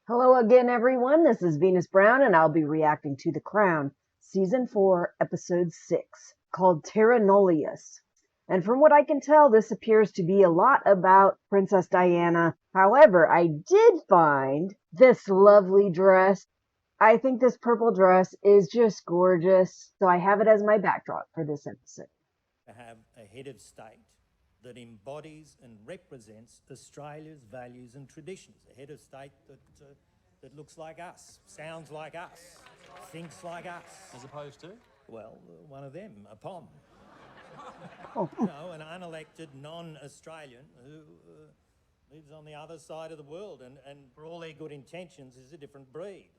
Hello again, everyone. This is Venus Brown, and I'll be reacting to The Crown, Season 4, Episode 6, called Terra Nullius. And from what I can tell, this appears to be a lot about Princess Diana. However, I did find this lovely dress. I think this purple dress is just gorgeous, so I have it as my backdrop for this episode. To have a head of state that embodies and represents Australia's values and traditions. A head of state that looks like us, sounds like us, thinks like us. As opposed to? Well, one of them, a POM. Oh. No, an unelected non-Australian who lives on the other side of the world and for all their good intentions is a different breed.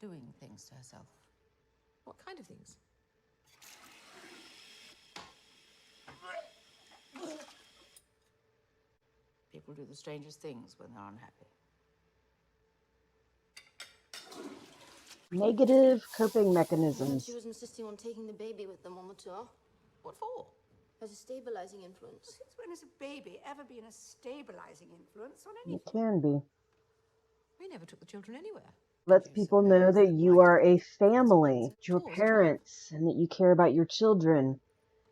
Doing things to herself. What kind of things? People do the strangest things when they're unhappy. Negative coping mechanisms. She was insisting on taking the baby with them on the tour. What for? As a stabilizing influence. Since when has a baby ever been a stabilizing influence on anything? It can be. We never took the children anywhere. Lets people know that you are a family, your parents, and that you care about your children,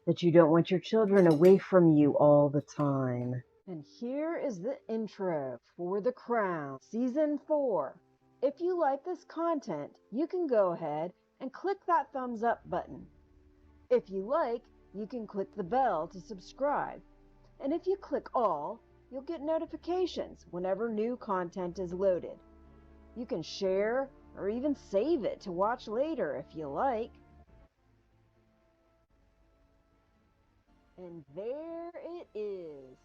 that you don't want your children away from you all the time. And here is the intro for The Crown, Season 4. If you like this content, you can go ahead and click that thumbs up button. If you like, you can click the bell to subscribe. And if you click all, you'll get notifications whenever new content is loaded. You can share or even save it to watch later if you like. And there it is.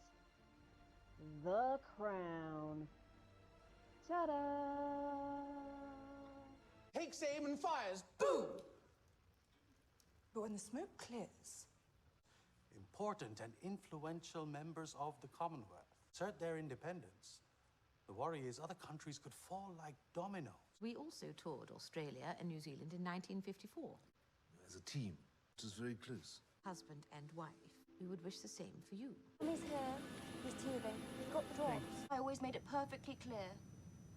The Crown. Ta-da! Takes aim and fires. Boom! But when the smoke clears, Important and influential members of the Commonwealth assert their independence. The worry is other countries could fall like dominoes. We also toured Australia and New Zealand in 1954. As a team, it was very close. Husband and wife. We would wish the same for you. Mommy's here. He's teething. He's got the drops. I always made it perfectly clear.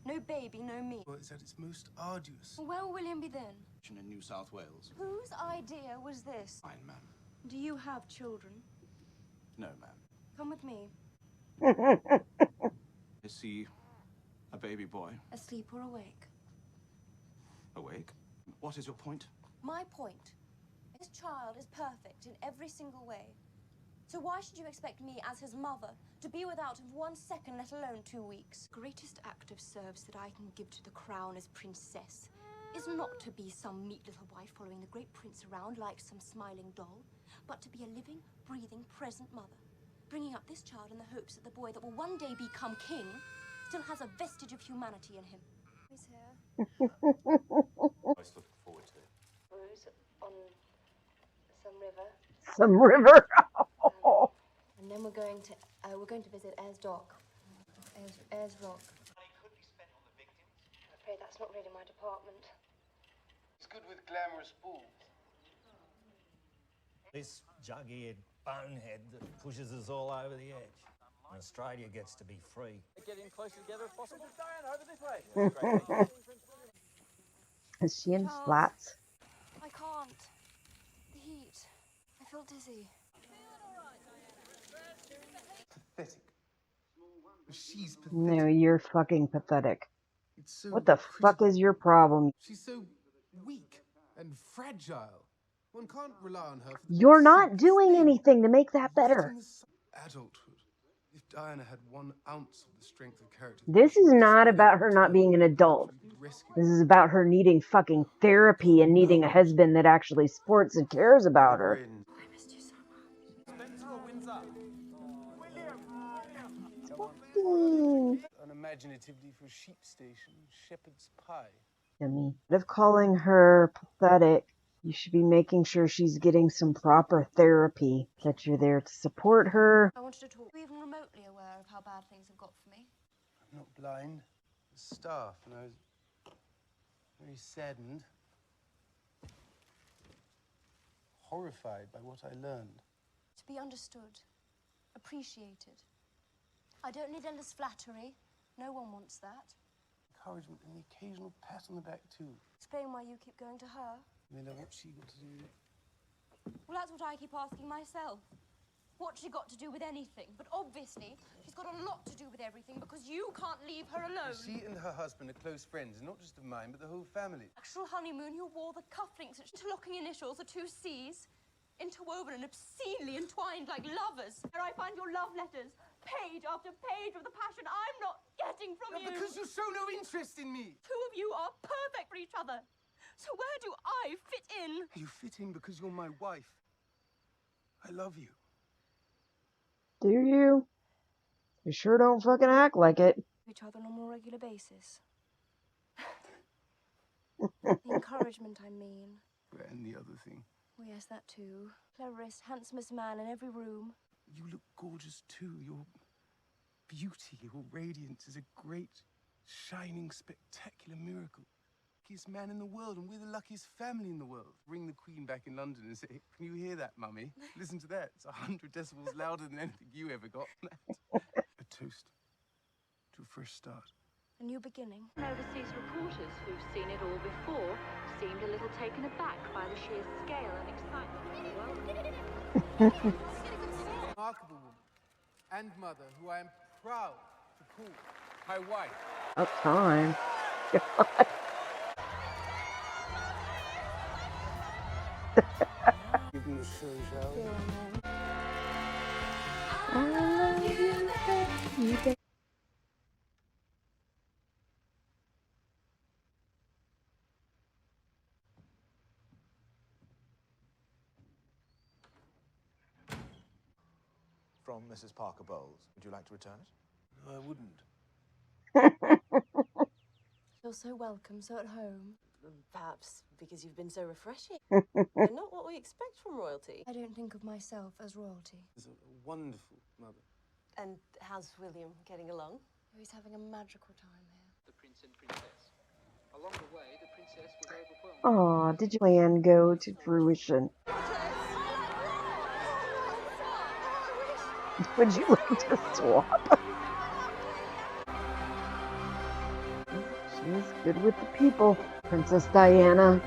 No baby, no me. Well, it's at its most arduous. Where will William be then? In New South Wales. Whose idea was this? Fine, ma'am. Do you have children? No, ma'am. Come with me. I see a baby boy. Asleep or awake? Awake. What is your point? My point. This child is perfect in every single way. So why should you expect me, as his mother, to be without him for 1 second, let alone 2 weeks? Greatest act of service that I can give to the crown as princess is not to be some meek little wife following the great prince around like some smiling doll, but to be a living, breathing, present mother, bringing up this child in the hopes that the boy that will one day become king still has a vestige of humanity in him. He's here. Always looking forward to it. Bruise on some river. Some river. And then we're going to visit Ayers Dock. Ayers Rock. Money could be spent on the victims. I'm afraid that's not really my department. It's good with glamorous balls. This jug-eared bonehead that pushes us all over the edge. And Australia gets to be free. Getting closer together if possible. Diana, over this way. Is she in Charles. flats? I can't. The heat. I feel dizzy. Pathetic. She's pathetic. No, you're fucking pathetic. It's so What the fuck is your problem? She's so weak and fragile. One can't rely on her. For You're the not simplest doing thing. anything to make that better. Letting the adulthood. If Diana had 1 ounce of the strength of character. This is not about her not being an adult. This is about her needing fucking therapy and needing a husband that actually supports and cares about her. I missed you so much. Spencer or Windsor? Unimaginatively for sheep station, shepherd's pie. Dummy. Instead of calling her pathetic, you should be making sure she's getting some proper therapy, that you're there to support her. I wanted to talk. Are you even remotely aware of how bad things have got for me? I'm not blind. The staff, and I was very saddened, horrified by what I learned. To be understood. Appreciated. I don't need endless flattery. No one wants that. encouragement and the occasional pat on the back, too. Explain why you keep going to her. Miller, what's she got to do with it? Well, that's what I keep asking myself. What's she got to do with anything? But obviously, she's got a lot to do with everything because you can't leave her alone. She and her husband are close friends, and not just of mine, but the whole family. Actual honeymoon, you wore the cufflinks, interlocking initials, the two C's, interwoven and obscenely entwined like lovers. There I find your love letters, page after page of the passion I'm not getting from you. Because you show no interest in me. Two of you are perfect for each other. So where do I fit in? You fit in because you're my wife. I love you. Do you? You sure don't fucking act like it. Each other on a more regular basis. The encouragement, I mean. And the other thing. Oh, yes, that too. Cleverest, handsomest man in every room. You look gorgeous too. Your beauty, your radiance is a great, shining, spectacular miracle. Luckiest man in the world, and we're the luckiest family in the world. Ring the Queen back in London and say, "Can you hear that, Mummy? Listen to that. It's 100 decibels louder than anything you ever got." A toast to a fresh start. A new beginning. Overseas reporters who've seen it all before seemed a little taken aback by the sheer scale and excitement. Remarkable woman and mother who I am proud to call my wife. About time. Give me a show, shall we? I love you, baby. From Mrs. Parker Bowles. Would you like to return it? No, I wouldn't. Feel so welcome, so at home. Perhaps because you've been so refreshing. You're not what we expect from royalty. I don't think of myself as royalty. He's a wonderful mother. And how's William getting along? Oh, he's having a magical time here. The prince and princess. Along the way, the princess was overwhelmed. Aw, did your plan go to fruition? Would you like to swap? She's good with the people, Princess Diana.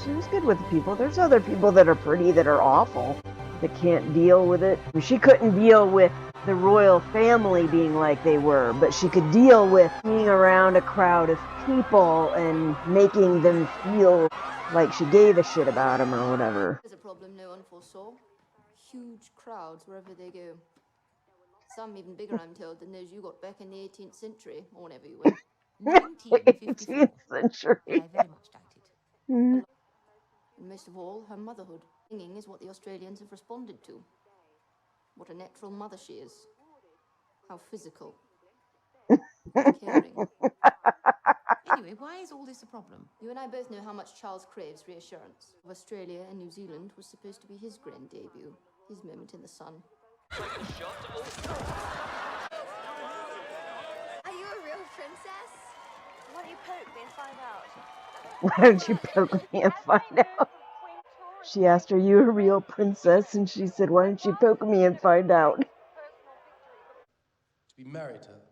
She was good with the people. There's other people that are pretty that are awful, that can't deal with it. She couldn't deal with the royal family being like they were, but she could deal with being around a crowd of people and making them feel like she gave a shit about them or whatever. There's a problem no one foresaw. Huge crowds wherever they go. Some even bigger, I'm told, than those you got back in the 18th century, or whenever you were. 18th century. I very much doubt it. Mm. And most of all, her motherhood. Singing is what the Australians have responded to. What a natural mother she is. How physical. How caring. Anyway, why is all this a problem? You and I both know how much Charles craves reassurance. Australia and New Zealand was supposed to be his grand debut, his moment in the sun. Are you a real princess? Why don't you poke me and find out? Why don't you poke me and find out? She asked, "Are you a real princess?" And she said, "Why don't you poke me and find out?" To be married to her.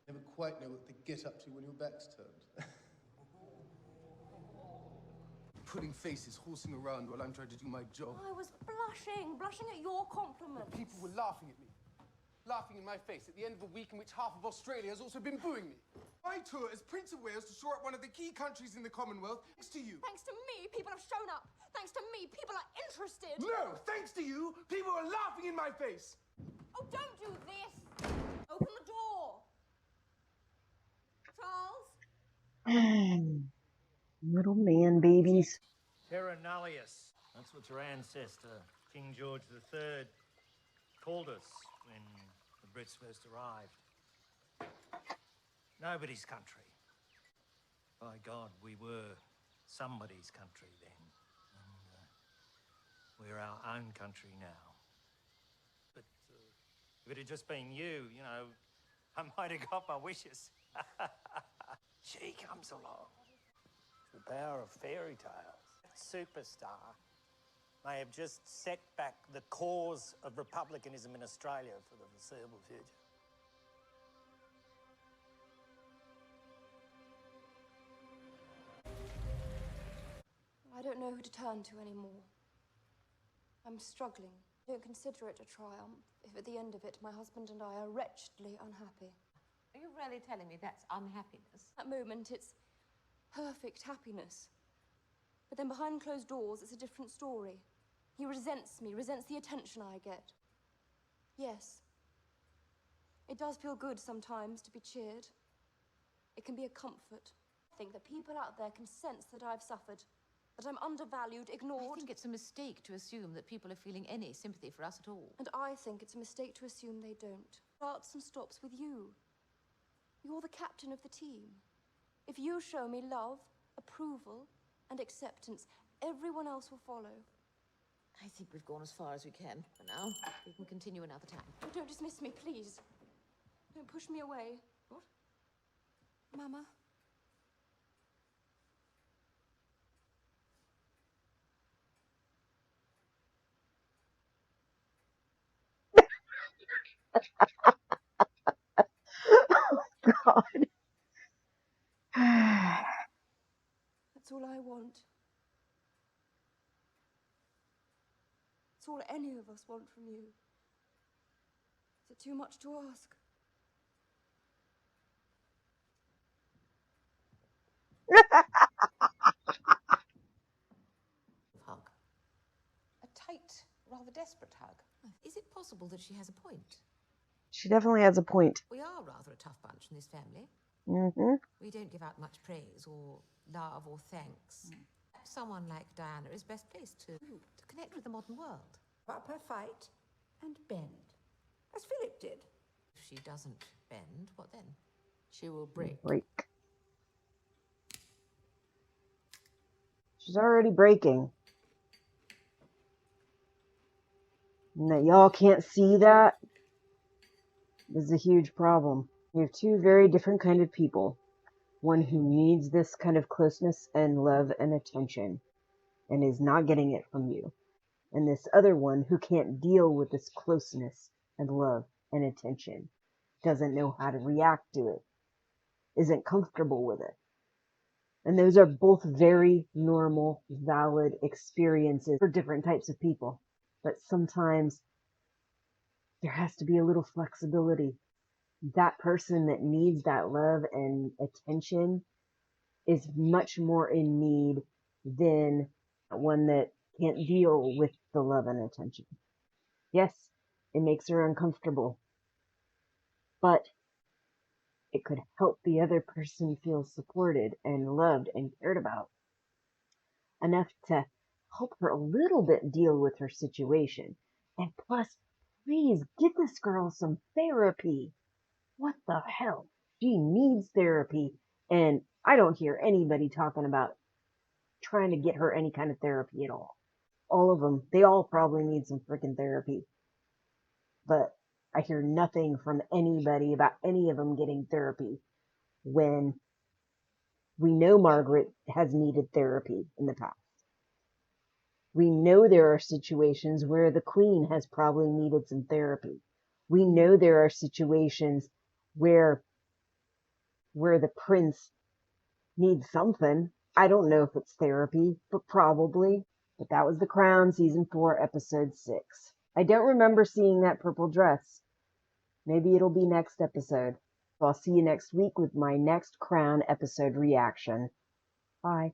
Never quite know what to get up to when your back's turned. Putting faces, horsing around while I'm trying to do my job. I was blushing at your compliment. People were laughing at me. Laughing in my face at the end of a week in which half of Australia has also been booing me. My tour as Prince of Wales to shore up one of the key countries in the Commonwealth, thanks to you. Thanks to me, people have shown up. Thanks to me, people are interested. No, thanks to you, people are laughing in my face. Oh, don't do this. Open the door. Charles? Little man babies. Terra nullius. That's what your ancestor, King George III, called us when the Brits first arrived. Nobody's country. By God, we were somebody's country then. And we're our own country now. But if it had just been you, I might have got my wishes. She comes along. The power of fairy tales. Superstar. may have just set back the cause of republicanism in Australia for the foreseeable future. I don't know who to turn to anymore. I'm struggling. I don't consider it a triumph if at the end of it my husband and I are wretchedly unhappy. Are you really telling me that's unhappiness? At that moment, it's perfect happiness. But then behind closed doors, it's a different story. He resents me, resents the attention I get. Yes, it does feel good sometimes to be cheered. It can be a comfort. I think that people out there can sense that I've suffered, that I'm undervalued, ignored. I think it's a mistake to assume that people are feeling any sympathy for us at all. And I think it's a mistake to assume they don't. Starts and stops with you. You're the captain of the team. If you show me love, approval, and acceptance, everyone else will follow. I think we've gone as far as we can for now. We can continue another time. Oh, don't dismiss me, please. Don't push me away. What? Mama. God. That's all I want. It's all any of us want from you. Is it too much to ask? Hug. A tight, rather desperate hug. Is it possible that she has a point? She definitely has a point. We are rather a tough bunch in this family. Mm-hmm. We don't give out much praise or love or thanks. Someone like Diana is best placed to connect with the modern world. Up her fight and bend, as Philip did. If she doesn't bend, what then? She will break. She's already breaking. And that y'all can't see that is a huge problem. You have two very different kind of people. One who needs this kind of closeness and love and attention and is not getting it from you. And this other one who can't deal with this closeness and love and attention. Doesn't know how to react to it. Isn't comfortable with it. And those are both very normal, valid experiences for different types of people. But sometimes there has to be a little flexibility. That person that needs that love and attention is much more in need than one that can't deal with the love and attention. Yes, it makes her uncomfortable, but it could help the other person feel supported and loved and cared about enough to help her a little bit deal with her situation. And plus, please get this girl some therapy. What the hell? She needs therapy, and I don't hear anybody talking about trying to get her any kind of therapy at all. All of them, they all probably need some freaking therapy. But I hear nothing from anybody about any of them getting therapy when we know Margaret has needed therapy in the past. We know there are situations where the Queen has probably needed some therapy. We know there are situations where the Prince needs something. I don't know if it's therapy, but probably. But that was The Crown, Season 4, Episode 6. I don't remember seeing that purple dress. Maybe it'll be next episode. So I'll see you next week with my next Crown episode reaction. Bye.